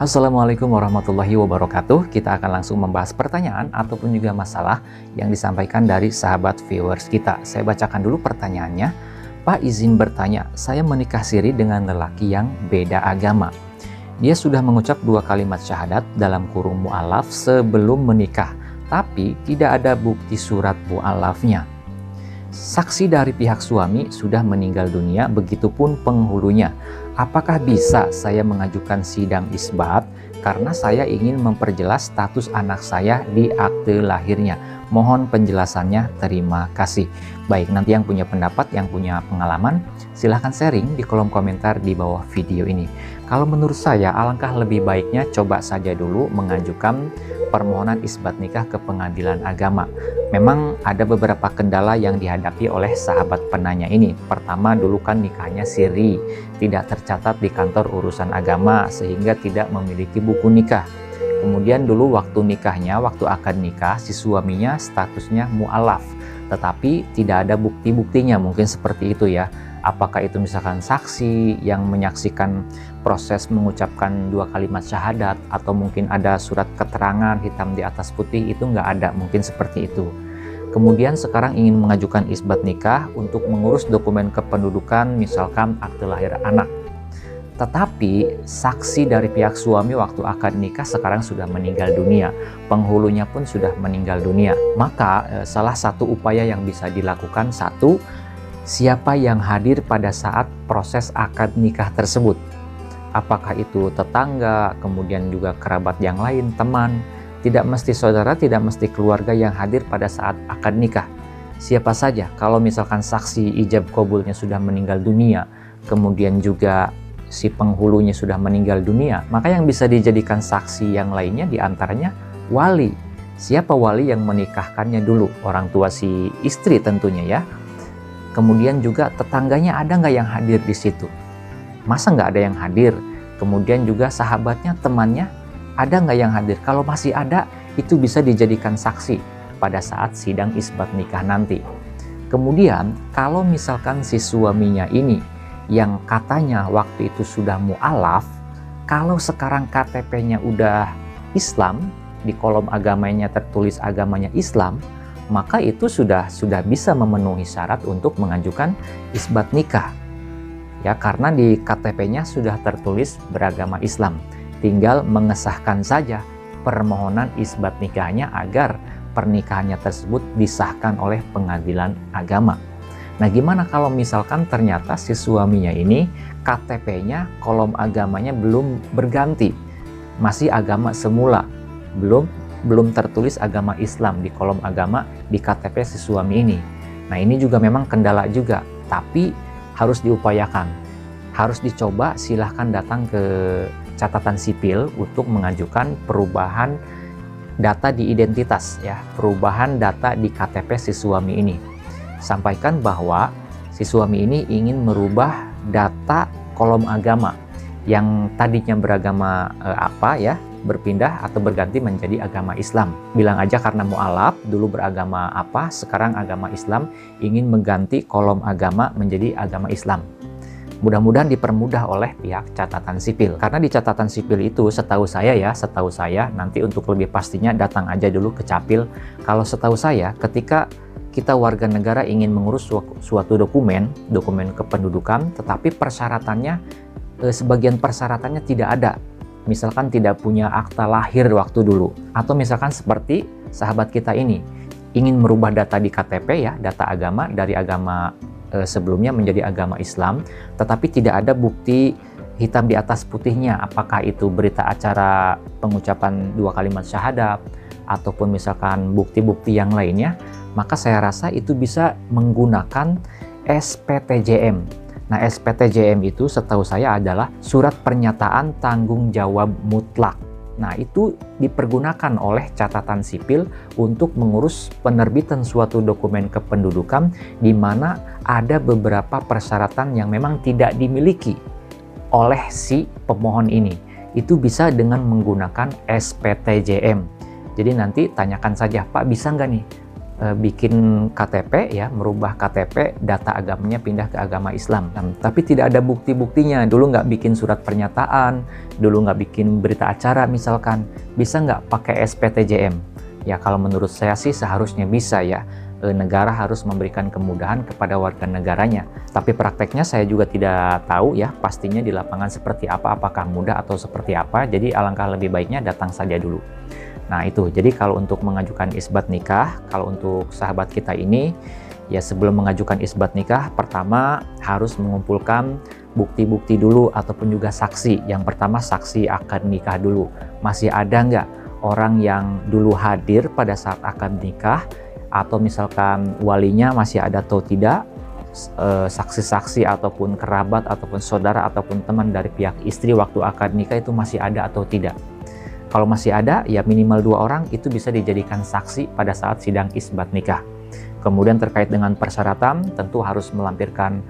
Assalamualaikum warahmatullahi wabarakatuh. Kita akan langsung membahas pertanyaan ataupun juga masalah yang disampaikan dari sahabat viewers kita. Saya bacakan dulu pertanyaannya. Pak, izin bertanya, saya menikah siri dengan lelaki yang beda agama. Dia sudah mengucap 2 kalimat syahadat dalam kurung mu'alaf sebelum menikah, tapi tidak ada bukti surat mu'alafnya. Saksi dari pihak suami sudah meninggal dunia, begitupun penghulunya. Apakah bisa saya mengajukan sidang isbat karena saya ingin memperjelas status anak saya di akte lahirnya? Mohon penjelasannya, terima kasih. Baik, nanti yang punya pendapat, yang punya pengalaman, silahkan sharing di kolom komentar di bawah video ini. Kalau menurut saya, alangkah lebih baiknya coba saja dulu mengajukan permohonan isbat nikah ke pengadilan agama. Memang ada beberapa kendala yang dihadapi oleh sahabat penanya ini. Pertama, dulu kan nikahnya siri, tidak tercatat di kantor urusan agama sehingga tidak memiliki buku nikah. Kemudian dulu waktu nikahnya, waktu akad nikah, si suaminya statusnya mu'alaf, tetapi tidak ada bukti-buktinya, mungkin seperti itu ya. Apakah itu misalkan saksi yang menyaksikan proses mengucapkan 2 kalimat syahadat, atau mungkin ada surat keterangan hitam di atas putih, itu nggak ada, mungkin seperti itu. Kemudian sekarang ingin mengajukan isbat nikah untuk mengurus dokumen kependudukan, misalkan akte lahir anak. Tetapi saksi dari pihak suami waktu akad nikah sekarang sudah meninggal dunia, penghulunya pun sudah meninggal dunia. Maka salah satu upaya yang bisa dilakukan, satu, siapa yang hadir pada saat proses akad nikah tersebut. Apakah itu tetangga, kemudian juga kerabat yang lain, teman. Tidak mesti saudara, tidak mesti keluarga yang hadir pada saat akad nikah. Siapa saja, kalau misalkan saksi ijab qabulnya sudah meninggal dunia, kemudian juga si penghulunya sudah meninggal dunia, maka yang bisa dijadikan saksi yang lainnya diantaranya wali. Siapa wali yang menikahkannya dulu? Orang tua si istri tentunya ya. Kemudian juga tetangganya ada nggak yang hadir di situ? Masa nggak ada yang hadir? Kemudian juga sahabatnya, temannya, ada nggak yang hadir? Kalau masih ada, itu bisa dijadikan saksi pada saat sidang isbat nikah nanti. Kemudian kalau misalkan si suaminya ini yang katanya waktu itu sudah mu'alaf, kalau sekarang KTP-nya udah Islam, di kolom agamanya tertulis agamanya Islam, maka itu sudah bisa memenuhi syarat untuk mengajukan isbat nikah. Ya, karena di KTP-nya sudah tertulis beragama Islam. Tinggal mengesahkan saja permohonan isbat nikahnya agar pernikahannya tersebut disahkan oleh pengadilan agama. Nah, gimana kalau misalkan ternyata si suaminya ini KTP-nya, kolom agamanya belum berganti, masih agama semula, belum tertulis agama Islam di kolom agama di KTP si suami ini. Nah, ini juga memang kendala juga, tapi harus diupayakan, harus dicoba. Silahkan datang ke catatan sipil untuk mengajukan perubahan data di identitas ya, perubahan data di KTP si suami ini. Sampaikan bahwa si suami ini ingin merubah data kolom agama yang tadinya beragama berpindah atau berganti menjadi agama Islam. Bilang aja karena mu'alaf, dulu beragama apa, sekarang agama Islam, ingin mengganti kolom agama menjadi agama Islam. Mudah-mudahan dipermudah oleh pihak catatan sipil. Karena di catatan sipil itu setahu saya, nanti untuk lebih pastinya datang aja dulu ke Capil. Kalau setahu saya, ketika kita warga negara ingin mengurus suatu dokumen kependudukan, tetapi sebagian persyaratannya tidak ada. Misalkan tidak punya akta lahir waktu dulu, atau misalkan seperti sahabat kita ini ingin merubah data di KTP ya, data agama dari agama sebelumnya menjadi agama Islam, tetapi tidak ada bukti hitam di atas putihnya, apakah itu berita acara pengucapan 2 kalimat syahadat ataupun misalkan bukti-bukti yang lainnya, maka saya rasa itu bisa menggunakan SPTJM. Nah, SPTJM itu setahu saya adalah surat pernyataan tanggung jawab mutlak. Nah, itu dipergunakan oleh catatan sipil untuk mengurus penerbitan suatu dokumen kependudukan di mana ada beberapa persyaratan yang memang tidak dimiliki oleh si pemohon ini. Itu bisa dengan menggunakan SPTJM. Jadi nanti tanyakan saja, Pak, bisa nggak nih bikin KTP ya, merubah KTP, data agamanya pindah ke agama Islam. Tapi tidak ada bukti-buktinya. Dulu nggak bikin surat pernyataan, dulu nggak bikin berita acara misalkan. Bisa nggak pakai SPTJM? Ya kalau menurut saya sih seharusnya bisa ya. Negara harus memberikan kemudahan kepada warga negaranya. Tapi prakteknya saya juga tidak tahu ya, pastinya di lapangan seperti apa, apakah mudah atau seperti apa. Jadi alangkah lebih baiknya datang saja dulu. Nah itu, jadi kalau untuk mengajukan isbat nikah, kalau untuk sahabat kita ini, ya sebelum mengajukan isbat nikah, pertama harus mengumpulkan bukti-bukti dulu ataupun juga saksi. Yang pertama saksi akad nikah dulu. Masih ada nggak orang yang dulu hadir pada saat akad nikah, atau misalkan walinya masih ada atau tidak, saksi-saksi ataupun kerabat ataupun saudara ataupun teman dari pihak istri waktu akad nikah itu masih ada atau tidak. Kalau masih ada, ya minimal 2 orang itu bisa dijadikan saksi pada saat sidang isbat nikah. Kemudian terkait dengan persyaratan, tentu harus melampirkan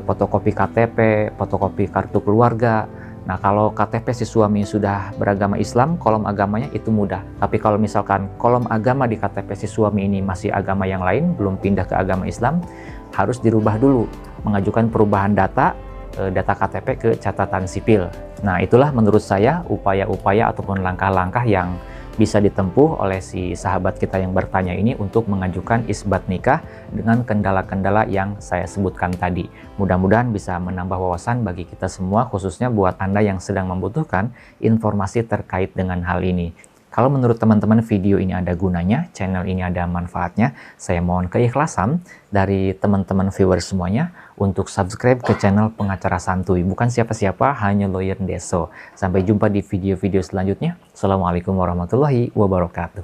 fotokopi KTP, fotokopi kartu keluarga. Nah, kalau KTP si suami sudah beragama Islam, kolom agamanya itu mudah. Tapi kalau misalkan kolom agama di KTP si suami ini masih agama yang lain, belum pindah ke agama Islam, harus dirubah dulu, mengajukan perubahan data KTP ke catatan sipil. Nah, itulah menurut saya upaya-upaya ataupun langkah-langkah yang bisa ditempuh oleh si sahabat kita yang bertanya ini untuk mengajukan isbat nikah dengan kendala-kendala yang saya sebutkan tadi. Mudah-mudahan bisa menambah wawasan bagi kita semua, khususnya buat Anda yang sedang membutuhkan informasi terkait dengan hal ini. Kalau menurut teman-teman video ini ada gunanya, channel ini ada manfaatnya, saya mohon keikhlasan dari teman-teman viewers semuanya untuk subscribe ke channel Pengacara Santuy. Bukan siapa-siapa, hanya Lawyer Deso. Sampai jumpa di video-video selanjutnya. Assalamualaikum warahmatullahi wabarakatuh.